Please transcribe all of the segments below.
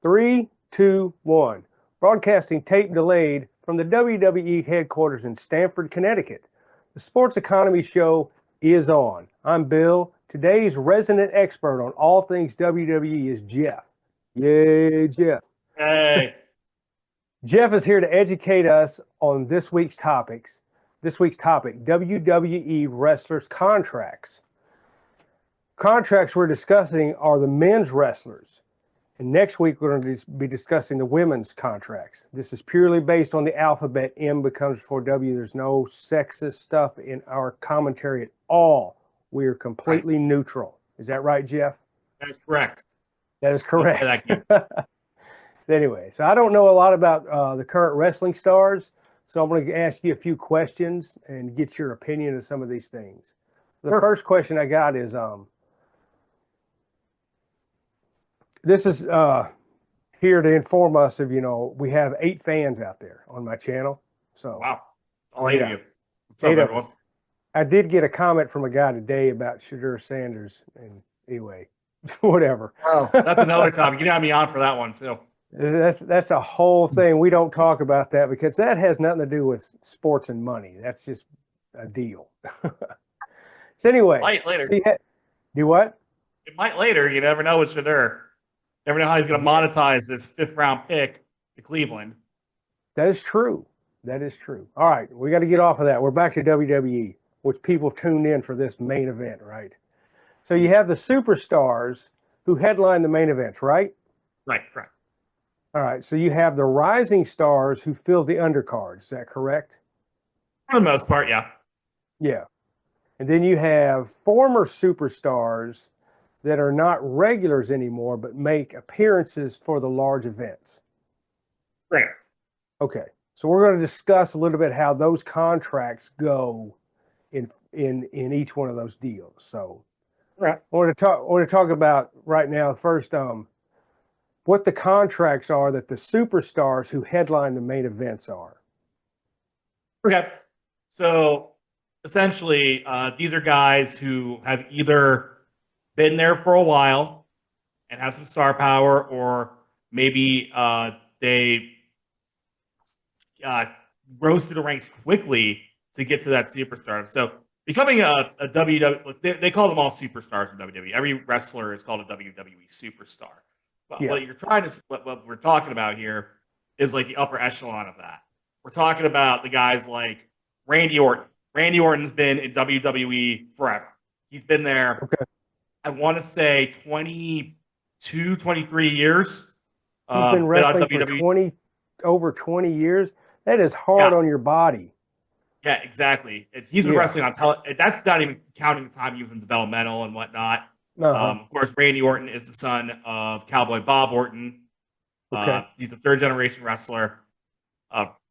Three, two, one. Broadcasting tape delayed from the WWE headquarters in Stamford, Connecticut. The Sports Economy Show is on. I'm Bill. Today's resident expert on all things WWE is Jeff. Yay, Jeff. Hey. Jeff is here to educate us on this week's topics. This week's topic, WWE wrestlers' contracts. Contracts we're discussing are the men's wrestlers. And next week, we're going to be discussing the women's contracts. This is purely based on the alphabet. M becomes before W. There's no sexist stuff in our commentary at all. We are completely neutral. Is that right, Jeff? That is correct. That is correct. Anyway, so I don't know a lot about the current wrestling stars, so I'm going to ask you a few questions and get your opinion of some of these things. The first question I got is, this is here to inform us of, we have 8 fans out there on my channel. So wow, all 8 of you. What's up, everyone? I did get a comment from a guy today about Shadur Sanders, and anyway, whatever. Oh, that's another topic. You got me on for that one too. That's a whole thing. We don't talk about that because that has nothing to do with sports and money. That's just a deal. So anyway, might later. So do what? It might later. You never know with Shadur. Never know how he's going to monetize this 5th round pick to Cleveland. That is true. That is true. All right, we got to get off of that. We're back to WWE, which people tuned in for this main event, right? So you have the superstars who headline the main events, right? Right, correct. All right, so you have the rising stars who fill the undercards. Is that correct? For the most part, yeah. Yeah. And then you have former superstars that are not regulars anymore, but make appearances for the large events. Right. Okay. So we're going to discuss a little bit how those contracts go in each one of those deals. So right. I want to talk about right now first what the contracts are that the superstars who headline the main events are. Okay. So essentially, these are guys who have either been there for a while and have some star power, or maybe they rose through the ranks quickly to get to that superstar. So becoming a WWE, they call them all superstars in WWE. Every wrestler is called a WWE superstar. But what we're talking about here is like the upper echelon of that. We're talking about the guys like Randy Orton. Randy Orton's been in WWE forever. He's been there, okay, I want to say 22, 23 years. He's been wrestling for over 20 years. That is hard on your body. Yeah, exactly. And he's been wrestling on television. That's not even counting the time he was in developmental and whatnot. Of course, Randy Orton is the son of Cowboy Bob Orton. Okay. He's a 3rd-generation wrestler.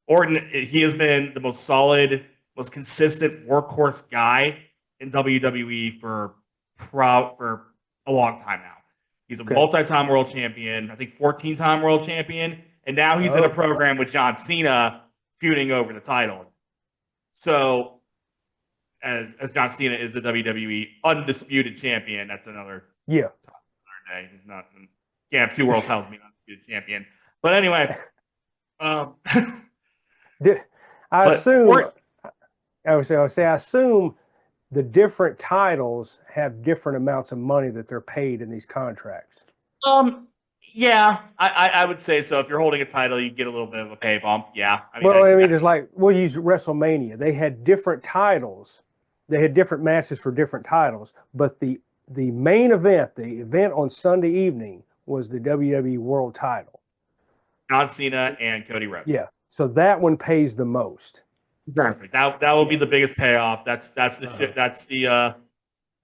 Orton, he has been the most solid, most consistent workhorse guy in WWE for a long time now. He's a multi-time world champion, I think 14-time world champion, and now he's in a program with John Cena feuding over the title. So as John Cena is the WWE undisputed champion, that's another day. He's not have 2 world titles being undisputed champion. But anyway, I assume the different titles have different amounts of money that they're paid in these contracts. Yeah, I would say so. If you're holding a title, you get a little bit of a pay bump. Yeah. It's like, we'll use WrestleMania. They had different titles. They had different matches for different titles. But the main event, the event on Sunday evening, was the WWE World title. John Cena and Cody Rhodes. Yeah. So that one pays the most. Exactly. That will be the biggest payoff. That's the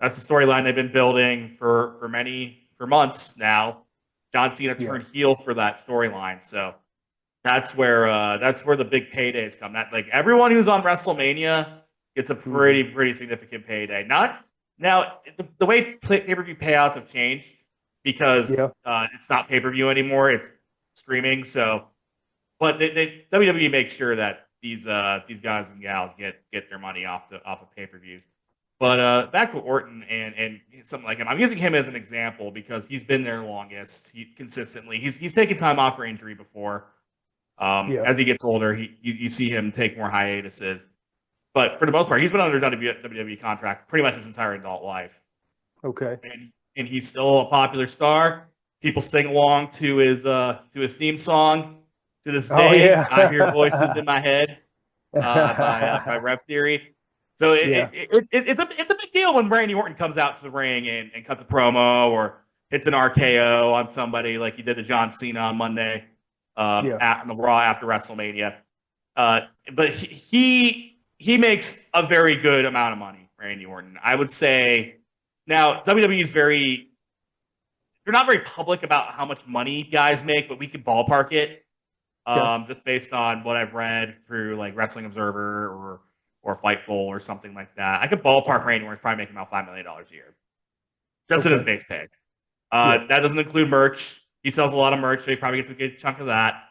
storyline they've been building for months now. John Cena turned heel for that storyline, so that's where the big paydays come. That, like, everyone who's on WrestleMania gets a pretty significant payday. Not now, the way pay-per-view payouts have changed because it's not pay-per-view anymore; it's streaming. So, but WWE makes sure that these guys and gals get their money off of pay-per-views. But back to Orton and something like him. I'm using him as an example because he's been there longest. Consistently. He's taken time off for injury before. Yeah. As he gets older, you see him take more hiatuses. But for the most part, he's been under WWE contract pretty much his entire adult life. Okay. And he's still a popular star. People sing along to his theme song to this Oh day. yeah. I hear voices in my head by Rev Theory. So Yeah. it's a big deal when Randy Orton comes out to the ring and cuts a promo or hits an RKO on somebody like he did to John Cena on Monday on the Raw after WrestleMania. But he makes a very good amount of money, Randy Orton. I would say now WWE is they're not very public about how much money guys make, but we could ballpark it just based on what I've read through like Wrestling Observer or Fightful or something like that. I could ballpark Randy Orton's probably making about $5 million a year just in his base pay. That doesn't include merch. He sells a lot of merch, so he probably gets a good chunk of that.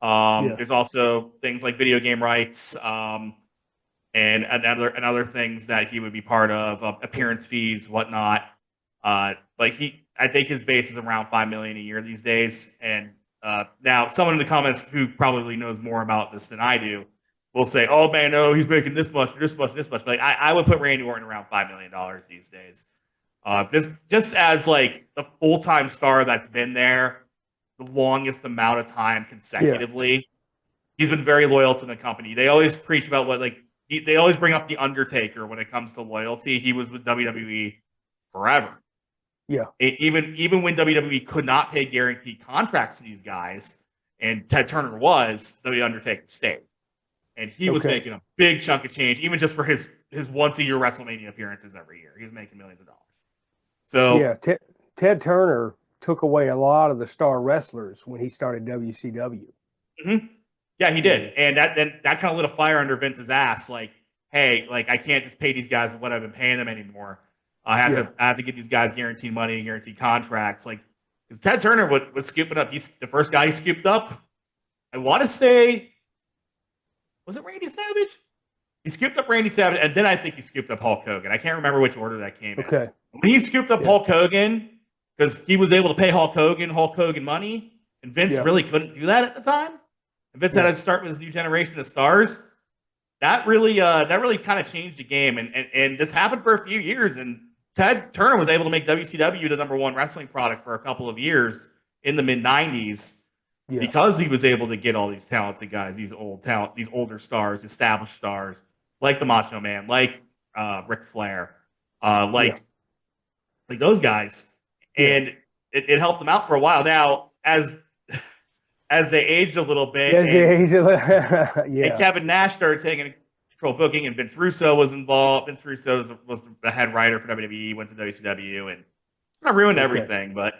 There's also things like video game rights and other things that he would be part of, appearance fees, whatnot. I think his base is around $5 million a year these days. And now, someone in the comments who probably knows more about this than I do will say, "Oh man, no, he's making this much, this much, this much." But I would put Randy Orton around $5 million these days. Just as like the full-time star that's been there the longest amount of time consecutively. He's been very loyal to the company. They always preach about they always bring up the Undertaker when it comes to loyalty. He was with WWE forever. Yeah. Even when WWE could not pay guaranteed contracts to these guys, and Ted Turner was, the Undertaker stayed. And he was making a big chunk of change, even just for his once a year WrestleMania appearances every year. He was making millions of dollars. So yeah, Ted Turner took away a lot of the star wrestlers when he started WCW. Mm-hmm. Yeah, he did, and that kind of lit a fire under Vince's ass. Like, hey, like I can't just pay these guys what I've been paying them anymore. I have to get these guys guaranteed money, guaranteed contracts. Like, because Ted Turner was scooping up. He's the first guy he scooped up. I want to say, was it Randy Savage? He scooped up Randy Savage, and then I think he scooped up Hulk Hogan. I can't remember which order that came in. When he scooped up Hulk Hogan, because he was able to pay Hulk Hogan money, and Vince really couldn't do that at the time. And Vince had to start with his new generation of stars. That really kind of changed the game, and this happened for a few years. And Ted Turner was able to make WCW the #1 wrestling product for a couple of years in the mid '90s because he was able to get all these talented guys, these older stars, established stars like the Macho Man, like Ric Flair, like those guys, and it helped them out for a while. Now, as they aged a little bit, and Kevin Nash started taking control booking, and Vince Russo was involved. Vince Russo was the head writer for WWE, went to WCW, and I ruined everything. But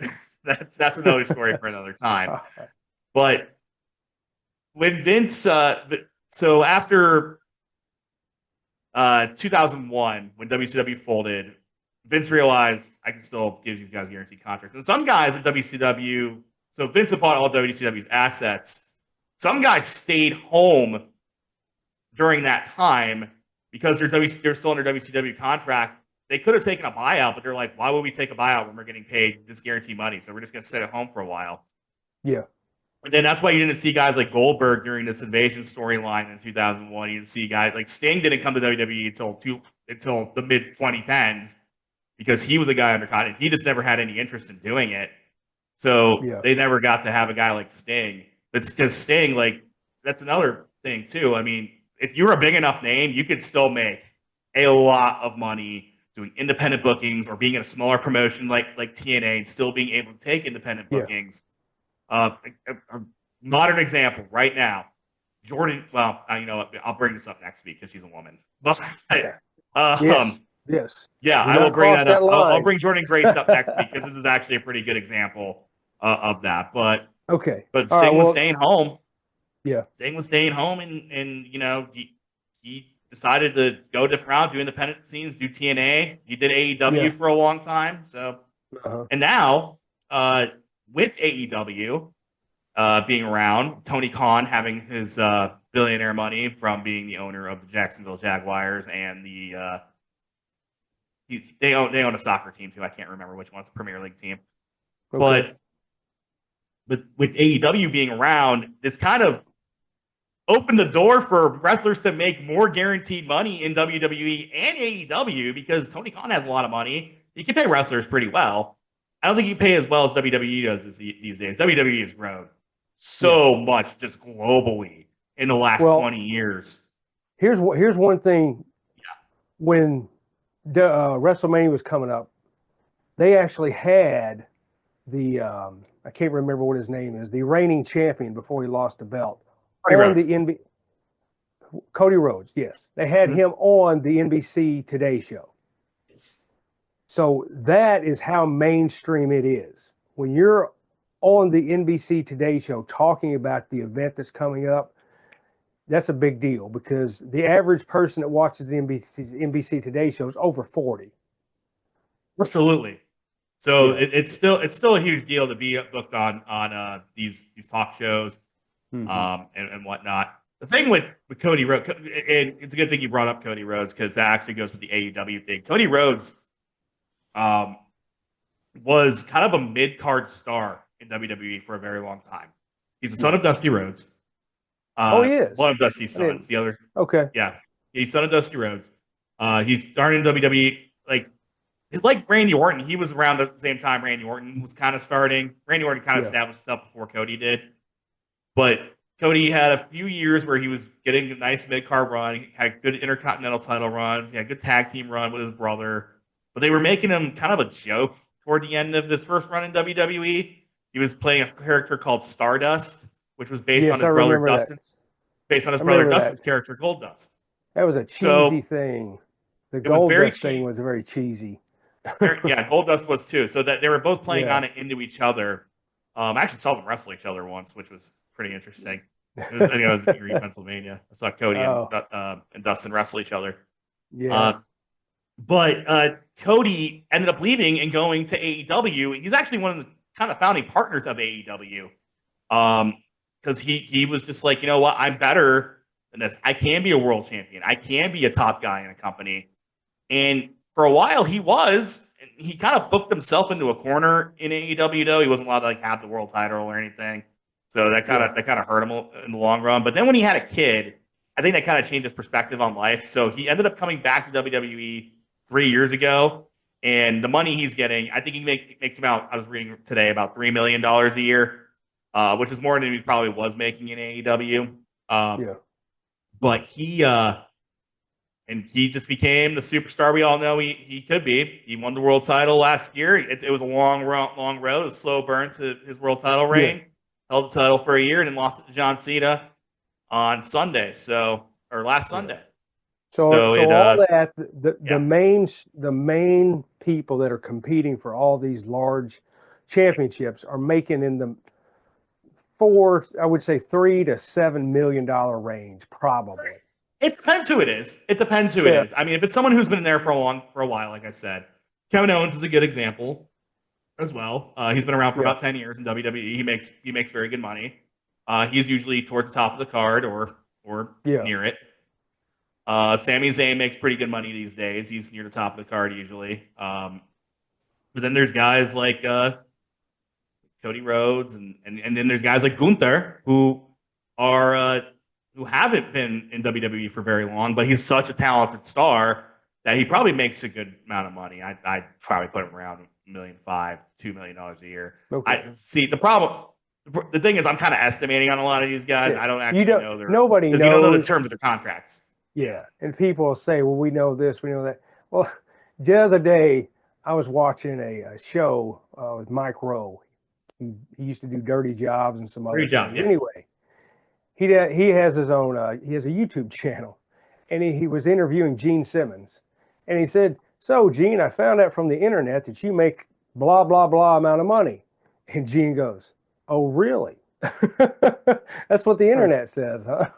that's another story for another time. But when Vince, so after 2001, when WCW folded, Vince realized I can still give these guys guaranteed contracts. And some guys at WCW, so Vince bought all WCW's assets. Some guys stayed home during that time because they're still under WCW contract. They could have taken a buyout, but they're like, why would we take a buyout when we're getting paid this guaranteed money? So we're just going to sit at home for a while. Yeah. And then that's why you didn't see guys like Goldberg during this invasion storyline in 2001. You didn't see guys like Sting didn't come to WWE until the mid 2010s because he was a guy under contract. He just never had any interest in doing it. So they never got to have a guy like Sting. But because Sting, like, that's another thing too. I mean, if you're a big enough name, you could still make a lot of money doing independent bookings or being in a smaller promotion like TNA and still being able to take independent bookings. A modern example right now, Jordan. Well, you know what? I'll bring this up next week because she's a woman. But yeah, I will bring that up. I'll bring Jordan Grace up next week because this is actually a pretty good example of that. But Sting was staying home. Yeah, Sting was staying home, and you know he decided to go a different route, do independent scenes, do TNA. He did AEW for a long time. So, and now with AEW being around, Tony Khan having his billionaire money from being the owner of the Jacksonville Jaguars and the They own a soccer team too. I can't remember which one. It's a Premier League team. Okay. But with AEW being around, this kind of opened the door for wrestlers to make more guaranteed money in WWE and AEW because Tony Khan has a lot of money. You can pay wrestlers pretty well. I don't think you pay as well as WWE does these days. WWE has grown so much just globally in the last 20 years. Here's one thing. When WrestleMania was coming up, they actually had the I can't remember what his name is, the reigning champion before he lost the belt on the NBC. Cody Rhodes, yes, they had him on the NBC Today Show. So that is how mainstream it is. When you're on the NBC Today Show talking about the event that's coming up, that's a big deal because the average person that watches the NBC Today Show is over 40. Absolutely. So it's still a huge deal to be booked on these talk shows and whatnot. The thing with Cody Rhodes, and it's a good thing you brought up Cody Rhodes because that actually goes with the AEW thing. Cody Rhodes was kind of a mid-card star in WWE for a very long time. He's the son of Dusty Rhodes. He is. One of Dusty's sons. The other. Okay. Yeah. He's son of Dusty Rhodes. He started in WWE like Randy Orton. He was around at the same time Randy Orton was kind of starting. Randy Orton kind of established himself before Cody did. But Cody had a few years where he was getting a nice mid-card run. He had good Intercontinental title runs. He had a good tag team run with his brother. But they were making him kind of a joke toward the end of this first run in WWE. He was playing a character called Stardust, which was based on his brother Dustin's character Goldust. That was a cheesy thing. The Goldust thing was very cheesy. Yeah, Goldust was too. So that they were both playing on it into each other. I actually saw them wrestle each other once, which was pretty interesting. I think I was in Erie, Pennsylvania. I saw Cody and Dustin wrestle each other. Yeah. But Cody ended up leaving and going to AEW. He's actually one of the kind of founding partners of AEW. Because he was just like, you know what, I'm better than this. I can be a world champion. I can be a top guy in a company. And for a while he was. And he kind of booked himself into a corner in AEW, though. He wasn't allowed to have the world title or anything. So that kind of hurt him in the long run. But then when he had a kid, I think that kind of changed his perspective on life. So he ended up coming back to WWE 3 years ago. And the money he's getting, I think he makes about, I was reading today, about $3 million a year. Which is more than he probably was making in AEW. But he just became the superstar we all know he could be. He won the world title last year. It was a long road, a slow burn to his world title reign. Held the title for a year and then lost it to John Cena on Sunday. Last Sunday. The main people that are competing for all these large championships are making in the I would say $3 to $7 million range, probably. It depends who it is. It is. I mean, if it's someone who's been in there for a while, like I said, Kevin Owens is a good example as well. He's been around for about 10 years in WWE. He makes very good money. He's usually towards the top of the card or near it. Sami Zayn makes pretty good money these days. He's near the top of the card usually. But then there's guys like Cody Rhodes, and then there's guys like Gunther who haven't been in WWE for very long, but he's such a talented star that he probably makes a good amount of money. I'd probably put him around $1.5 million, $2 million a year. Okay. The thing is, I'm kind of estimating on a lot of these guys. I don't actually know nobody knows. You don't know the terms of their contracts. Yeah, and people will say, "Well, we know this, we know that." Well, the other day I was watching a show with Mike Rowe. He used to do Dirty Jobs and some other things. Yeah. Anyway, he has his own. He has a YouTube channel, and he was interviewing Gene Simmons, and he said, "So, Gene, I found out from the internet that you make blah blah blah amount of money," and Gene goes, "Oh, really?" That's what the internet says, huh?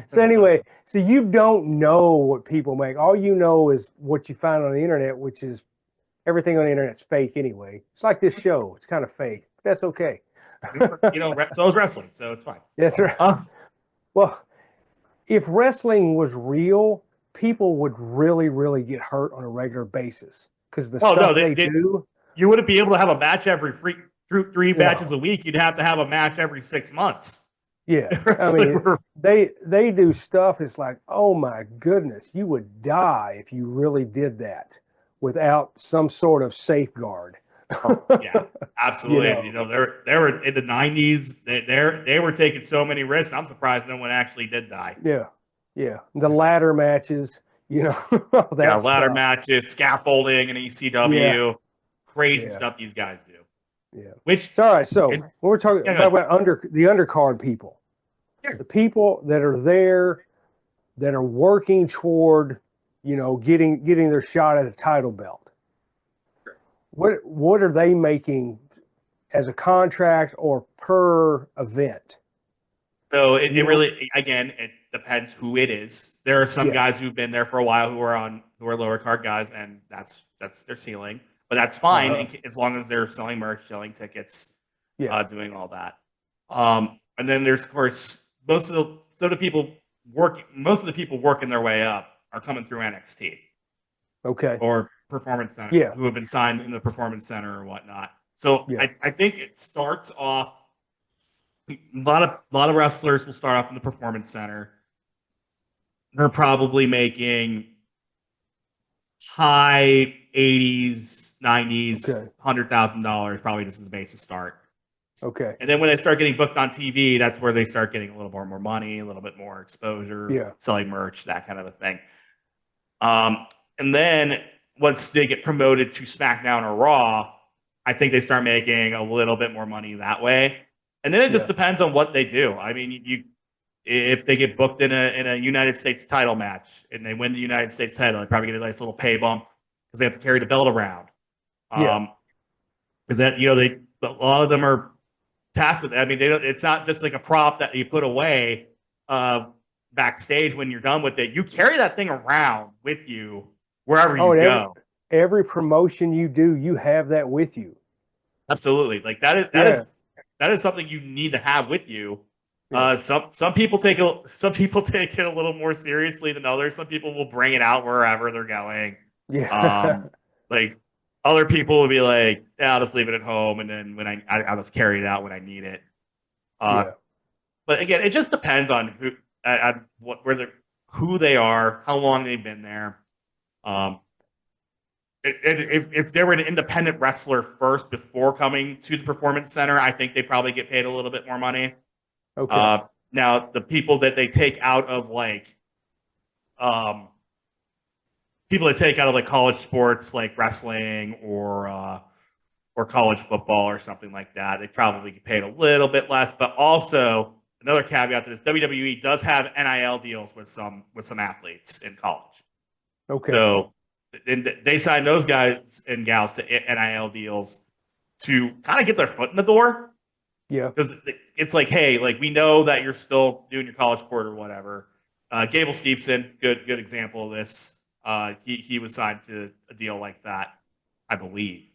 So anyway, so you don't know what people make. All you know is what you find on the internet, which is everything on the internet's fake anyway. It's like this show; it's kind of fake. That's okay. So is wrestling, so it's fine. That's right. Well, if wrestling was real, people would really, really get hurt on a regular basis because the Oh no, stuff they do. you wouldn't be able to have a match every three matches No, a week. You'd have to have a match every 6 months. yeah. I Wrestling mean, were- they do stuff. It's like, oh my goodness, you would die if you really did that without some sort of safeguard. yeah, absolutely. You know, And, they were in the '90s. They were taking so many risks. I'm surprised no one actually did die. yeah, yeah. The ladder matches, all Yeah, that ladder stuff. matches, scaffolding, and Yeah, ECW, crazy yeah, stuff these guys do. yeah. Which, So, all right. So it, when we're talking yeah, about the undercard people, sure. the people that are there that are working toward, getting their shot at a title belt. What are they making as a contract or per event? So Do you it know? really, again, it depends who it is. There are some Yeah, guys who've been there for a while who are lower card guys, and that's their ceiling. But that's fine uh-huh. as long as they're selling merch, selling tickets, Yeah, doing all that. And then there's of course most of the people working their way up are coming through NXT okay, or Performance Center, yeah, who have been signed in the Performance Center or whatnot. So yeah, I think it starts off. A lot of wrestlers will start off in the Performance Center. They're probably making high 80s, 90s, okay, $100,000 probably just as a base to start. okay, And then when they start getting booked on TV, that's where they start getting a little more money, a little bit more exposure, yeah, selling merch, that kind of a thing. And then once they get promoted to SmackDown or Raw, I think they start making a little bit more money that way. And then it just yeah, depends on what they do. I mean, if they get booked in a United States title match and they win the United States title, they probably get a nice little pay bump because they have to carry the belt around. yeah, Because that a lot of them are tasked with. I mean, it's not just like a prop that you put away backstage when you're done with it. You carry that thing around with you wherever Oh, you and go. every promotion you do, you have that with you. Absolutely, like Yeah, that is something you need to have with you. yeah, Some people take it a little more seriously than others. Some people will bring it out wherever they're going. yeah, Um, like other people will be like, yeah, I'll just leave it at home, and then when I'll just carry it out when I need it. Uh, yeah, but again, it just depends on who they are, how long they've been there. Um, if they were an independent wrestler first before coming to the Performance Center, I think they probably get paid a little bit more money. okay, Now, the people that they take out of um, people that take out of like college sports, like wrestling or college football or something like that, they probably get paid a little bit less. But also, another caveat to this: WWE does have NIL deals with some athletes in college. okay, So they sign those guys and gals to NIL deals to kind of get their foot in the door yeah, because it's like, hey, like we know that you're still doing your college sport or whatever. Gable Steveson, good example of this. He was signed to a deal like that, I believe,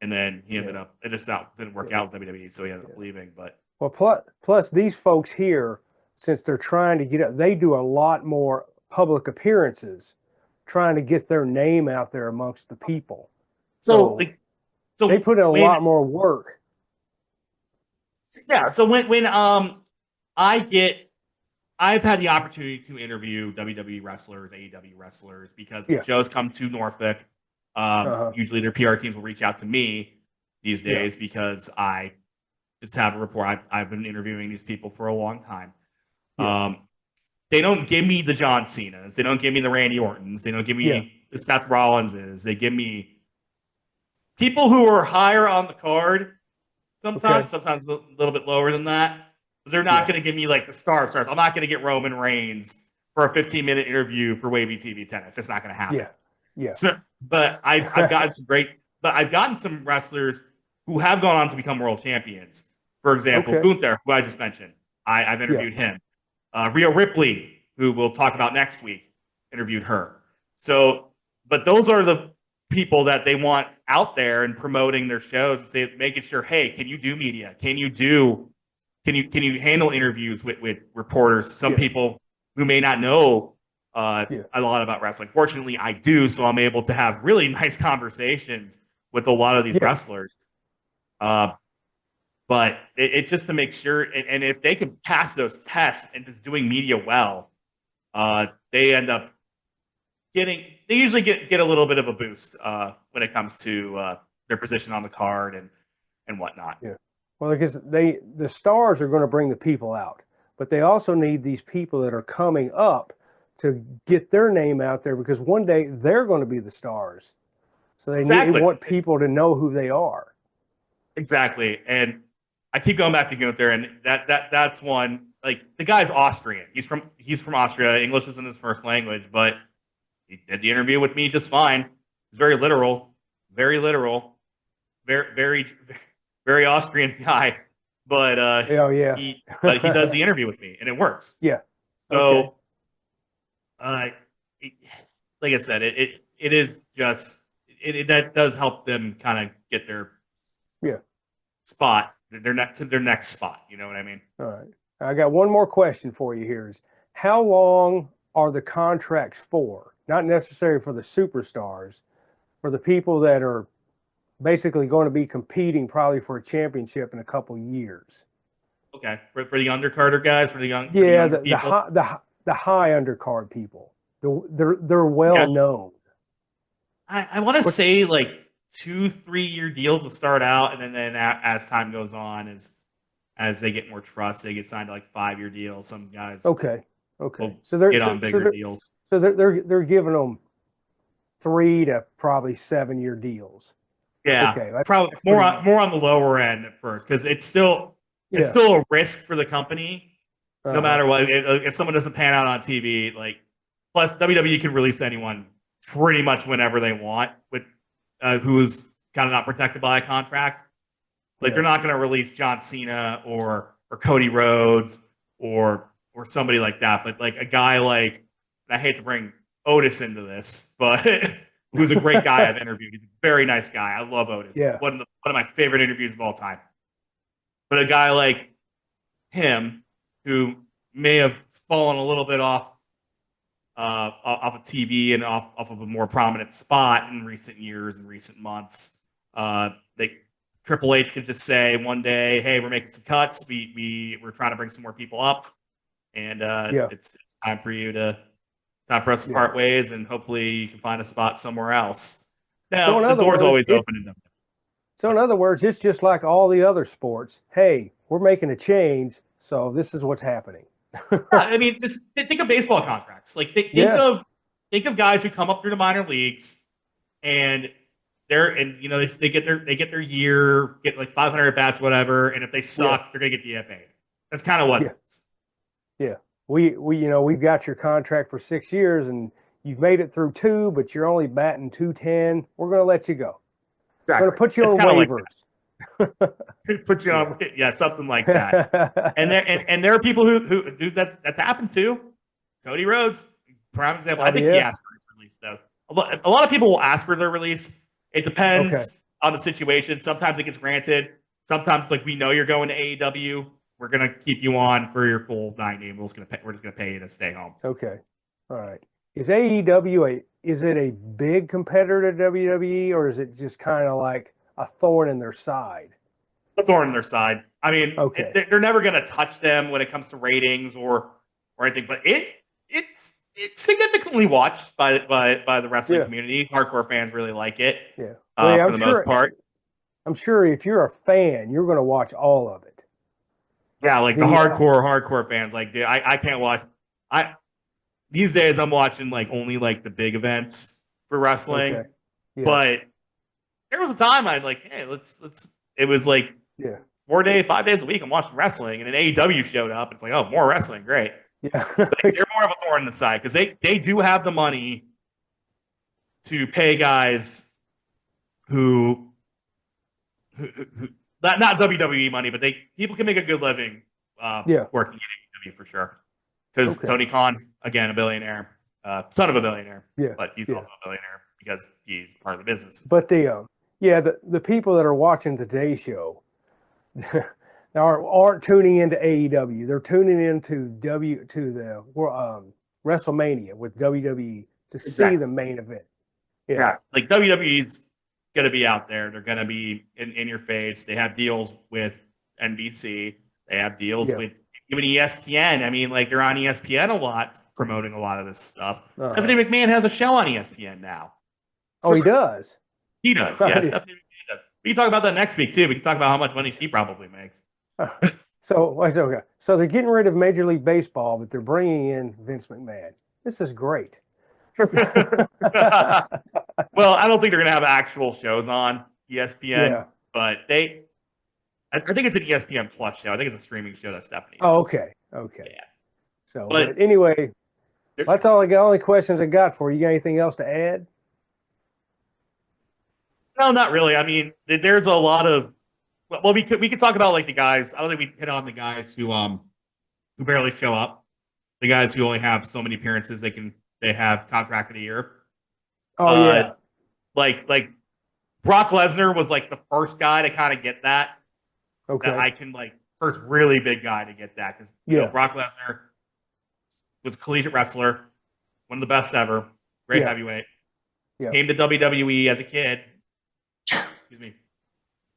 and then he ended yeah, up didn't work yeah, out with WWE, so he ended up yeah. leaving. But Well, plus these folks here, since they're trying to get up, they do a lot more public appearances, trying to get their name out there amongst the people. so So like they so put in a when lot more work. yeah so when I get I've had the opportunity to interview WWE wrestlers, AEW wrestlers, because when Yeah. shows come to Norfolk, Uh-huh. usually their PR teams will reach out to me these Yeah. days because I just have a rapport. I've been interviewing these people for a long time. Yeah. Um, they don't give me the John Cenas. They don't give me the Randy Ortons. They don't give Yeah. me the Seth Rollinses. They give me people who are higher on the card Okay. sometimes a little bit lower than that. But they're not Yeah. going to give me like the stars. I'm not going to get Roman Reigns for a 15-minute interview for Wwe TV 10. It's just not going to happen. Yeah. Yeah. So, but I've gotten some wrestlers who have gone on to become world champions. For example, Okay. Gunther, who I just mentioned, I've Yeah. interviewed him. Rhea Ripley, who we'll talk about next week, interviewed her. So, but those are the people that they want out there and promoting their shows and say, making sure, hey, can you do media? Can you handle interviews with reporters? Some Yeah. people who may not know a lot about wrestling. Fortunately, I do, so I'm able to have really nice conversations with a lot of these wrestlers. But it just to make sure, and if they can pass those tests and just doing media well, they end up they usually get a little bit of a boost when it comes to their position on the card and whatnot. Yeah. Well, because the stars are going to bring the people out, but they also need these people that are coming up to get their name out there, because one day they're going to be the stars. So they want people to know who they are. Exactly. And I keep going back to Gunther, and that's one. Like, the guy's Austrian. He's from Austria. English isn't his first language, but he did the interview with me just fine. He's very literal, very very Austrian guy. But he does the interview with me, and it works. Yeah. So, like I said, it is just that does help them kind of get their spot, their next spot. You know what I mean? All right. I got one more question for you here. Is how long are the contracts for? Not necessarily for the superstars, for the people that are basically going to be competing probably for a championship in a couple years. Okay, for the undercarder guys, for the young, the high undercard people. They're well known. I want to say like 2-3 year deals to start out, and then as time goes on, as they get more trust, they get signed to like 5-year deals. Some guys, okay, so they're get on bigger deals. So they're giving them 3 to probably 7-year deals. Yeah, okay, probably more on the lower end at first, because it's still a risk for the company, no matter what. If someone doesn't pan out on TV, like, plus WWE can release anyone pretty much whenever they want with who's kind of not protected by a contract. Like, they're not going to release John Cena or Cody Rhodes or somebody like that. But like a guy like, and I hate to bring Otis into this, but who's a great guy I've interviewed. He's a very nice guy. I love Otis. Yeah. One of my favorite interviews of all time. But a guy like him, who may have fallen a little bit off of TV and off of a more prominent spot in recent years and recent months, Triple H could just say one day, "Hey, we're making some cuts. We're trying to bring some more people up, and it's time for us to part ways, and hopefully you can find a spot somewhere else." Now, the door's always open in them. So in other words, it's just like all the other sports. Hey, we're making a change, so this is what's happening. I mean, just think of baseball contracts. Like, think of guys who come up through the minor leagues, and they get their year, get like 500 at bats, whatever, and if they suck, they're gonna get DFA'd. That's kind of what it is. Yeah. We've got your contract for 6 years, and you've made it through 2, but you're only batting .210. We're going to let you go. Exactly. We're going to put you on waivers. Like put you on, something like that. and there are people who that's happened to. Cody Rhodes, prime example. I think he asked for his release, though. A lot of people will ask for their release. It depends on the situation. Sometimes it gets granted. Sometimes, like, we know you're going to AEW. We're gonna keep you on for your full 90, and we're just gonna pay you to stay home. Okay, all right. Is AEW a big competitor to WWE, or is it just kind of like a thorn in their side? A thorn in their side. I mean, they're never gonna touch them when it comes to ratings or anything. But it's significantly watched by the wrestling community. Hardcore fans really like it. Yeah, for the most part. I'm sure if you're a fan, you're going to watch all of it. Yeah, like the hardcore fans. Like, dude, I can't watch. These days I'm watching like only like the big events for wrestling. Okay. Yeah. But there was a time I'd like, hey, let's. It was like 5 days a week I'm watching wrestling, and an AEW showed up. It's like, oh, more wrestling, great. Yeah, but they're more of a thorn in the side because they do have the money to pay guys who not WWE money, but people can make a good living working in AEW for sure. Because Tony Khan, again, a billionaire, son of a billionaire, but he's also a billionaire because he's part of the business. But the people that are watching today's show aren't tuning into AEW. They're tuning into the WrestleMania with WWE to see Exactly. the main event. Yeah. Like WWE's going to be out there. They're going to be in your face. They have deals with NBC. They have deals with even ESPN. I mean, like they're on ESPN a lot, promoting a lot of this stuff. Stephanie McMahon has a show on ESPN now. Oh, he does? He does, yes. Stephanie McMahon does. We can talk about that next week, too. We can talk about how much money she probably makes. So they're getting rid of Major League Baseball, but they're bringing in Vince McMahon. This is great. Well, I don't think they're going to have actual shows on ESPN, but I think it's an ESPN Plus show. I think it's a streaming show that Stephanie does. Oh, okay. Yeah. So, but anyway, that's all I got. Only questions I got for you. You got anything else to add? No, not really. I mean, there's a lot of. Well, we could talk about like the guys. I don't think we hit on the guys who barely show up. The guys who only have so many appearances they have contracted a year. Oh yeah. Like Brock Lesnar was like the first guy to kind of get that. Okay. That I can first really big guy to get that because you know Brock Lesnar was a collegiate wrestler, one of the best ever, great heavyweight. Yeah. Came to WWE as a kid. Excuse me.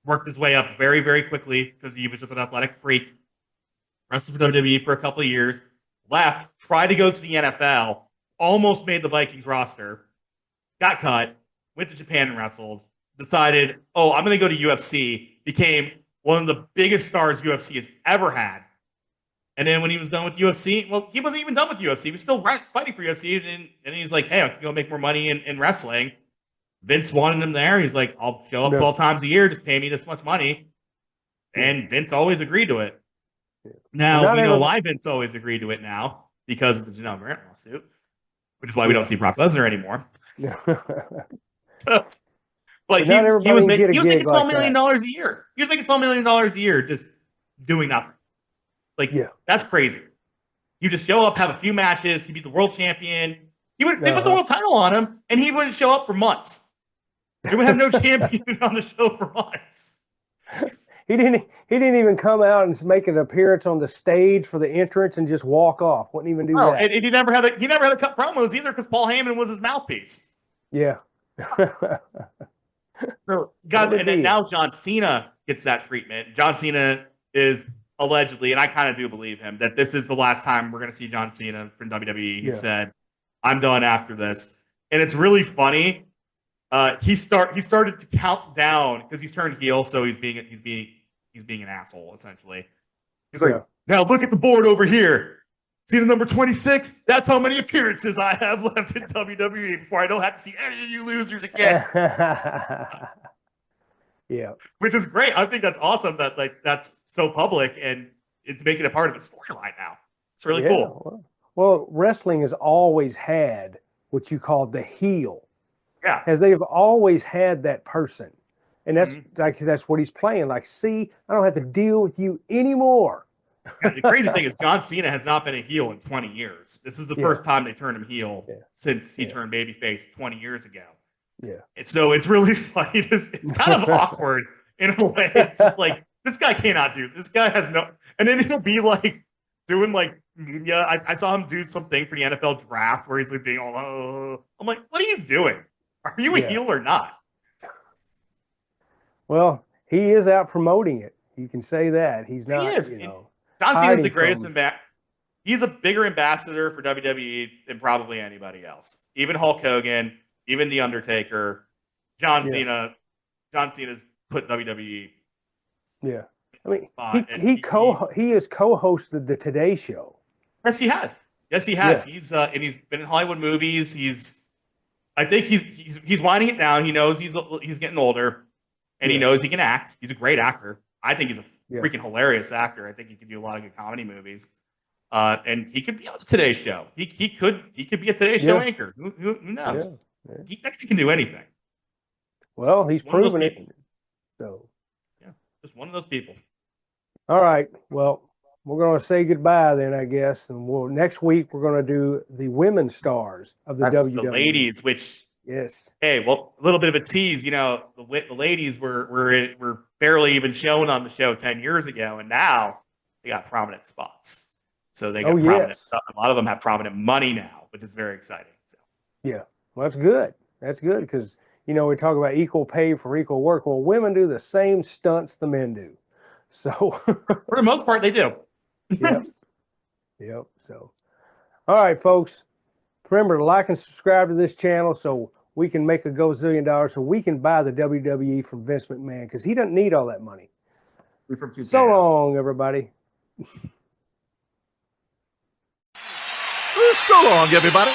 Worked his way up very, very quickly because he was just an athletic freak. Wrestled for WWE for a couple of years. Left, tried to go to the NFL, almost made the Vikings roster, got cut, went to Japan and wrestled, decided, I'm going to go to UFC, became one of the biggest stars UFC has ever had. And then when he was done with UFC, well, he wasn't even done with UFC. He was still fighting for UFC. And he's like, hey, I can go make more money in wrestling. Vince wanted him there. He's like, I'll show up 12 times a year. Just pay me this much money. And Vince always agreed to it. Now, we know why Vince always agreed to it now. Because of the Janelle Grant lawsuit. Which is why we don't see Brock Lesnar anymore. Like he was making $12 million a year. He was making $12 million a year just doing nothing. That's crazy. You just show up, have a few matches. He'd be the world champion. They put the world title on him, and he wouldn't show up for months. They would have no champion on the show for months. He didn't even come out and make an appearance on the stage for the entrance and just walk off. Wouldn't even do that. And he never had to cut promos either because Paul Heyman was his mouthpiece. Yeah. So guys, and then now John Cena gets that treatment. John Cena is allegedly, and I kind of do believe him, that this is the last time we're going to see John Cena from WWE. He said, "I'm done after this," and it's really funny. He started to count down because he's turned heel, so he's being an asshole essentially. He's like, now look at the board over here. See the number 26? That's how many appearances I have left in WWE before I don't have to see any of you losers again. Yeah, which is great. I think that's awesome that that's so public and it's making it part of a storyline now. It's really cool. Well, wrestling has always had what you call the heel. Yeah, as they've always had that person, and that's that's what he's playing. Like, see, I don't have to deal with you anymore. The crazy thing is John Cena has not been a heel in 20 years. This is the first time they turned him heel since he turned babyface 20 years ago. Yeah. And so it's really funny. It's kind of awkward in a way. It's just like, this guy cannot do. This guy has no. And then he'll be like doing like media. I saw him do something for the NFL draft where he's like being all, I'm like, what are you doing? Are you a heel or not? Well, he is out promoting it. You can say that. He's not, he is. John Cena is the greatest he's a bigger ambassador for WWE than probably anybody else. Even Hulk Hogan, even The Undertaker, John Cena's put WWE. Yeah. I mean, he has co-hosted the Today Show. Yes, he has. Yeah. He's been in Hollywood movies. I think he's winding it down. He knows he's getting older, and he knows he can act. He's a great actor. I think he's a freaking hilarious actor. I think he can do a lot of good comedy movies. And he could be on the Today Show. He could be a Today Show anchor. Who knows? Yeah. He can do anything. Well, he's proven it. So, just one of those people. All right. Well, we're going to say goodbye then, I guess. And next week we're going to do the women's stars of the WWE. The ladies, which hey, well, a little bit of a tease. The ladies were barely even shown on the show 10 years ago, and now they got prominent spots. So they got Oh, prominent yes. stuff. A lot of them have prominent money now, which is very exciting. So Yeah. Well, that's good. That's good because, you know, we talk about equal pay for equal work. Well, women do the same stunts the men do. So, for the most part, they do. yep. Yep. So, all right, folks. Remember to like and subscribe to this channel so we can make a gazillion dollars so we can buy the WWE from Vince McMahon because he doesn't need all that money. We're from So long, everybody. So long, everybody.